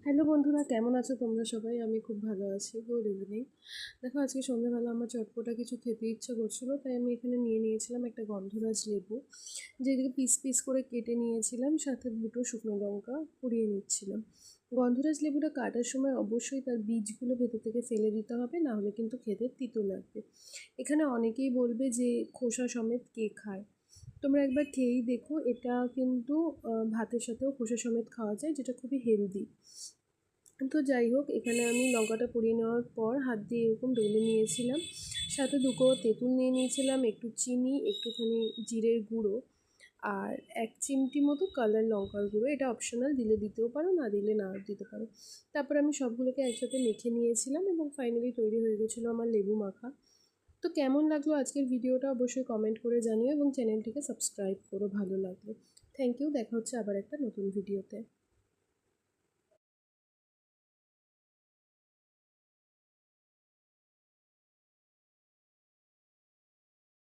Hello বন্ধুরা, কেমন আছো তোমরা সবাই? আমি খুব ভালো আছি। Good evening. দেখো, আজকে সন্ধ্যাবেলা আমার চটপটা কিছু খেতে ইচ্ছা করছিলো, তাই আমি এখানে নিয়েছিলাম একটা গন্ধরাজ লেবু, যেদিকে পিস পিস করে কেটে নিয়েছিলাম, সাথে দুটো শুকনো লঙ্কা পুড়িয়ে নিচ্ছিলাম। গন্ধরাজ লেবুটা কাটার সময় অবশ্যই তার বীজগুলো ভেতর থেকে ফেলে দিতে হবে, না হলে কিন্তু খেতে তিতো লাগবে। এখানে অনেকেই বলবে যে খোসা সমেত কে খায়। তোমরা একবার খেয়েই দেখো, এটা কিন্তু ভাতের সাথেও খোসা সমেত খাওয়া যায়, যেটা খুবই হেলদি। তো যাই হোক, এখানে আমি লঙ্কাটা পুড়িয়ে নেওয়ার পর হাত দিয়ে এরকম ডলে নিয়েছিলাম। সাথে দুটো তেঁতুল নিয়ে নিয়েছিলাম, একটু চিনি, একটুখানি জিরের গুঁড়ো, আর 1 চিমটি মতো কালার লঙ্কার গুঁড়ো। এটা অপশনাল, দিলে দিতেও পারো, না দিলে না দিতে পারো। তারপর আমি সবগুলোকে একসাথে মেখে নিয়েছিলাম এবং ফাইনালি তৈরি হয়ে গেছিলো আমার লেবু মাখা। তো কেমন লাগলো আজকের ভিডিওটা অবশ্যই কমেন্ট করে জানিও এবং চ্যানেলটিকে সাবস্ক্রাইব করো ভালো লাগলে। Thank you. দেখা হচ্ছে আবার একটা নতুন ভিডিওতে।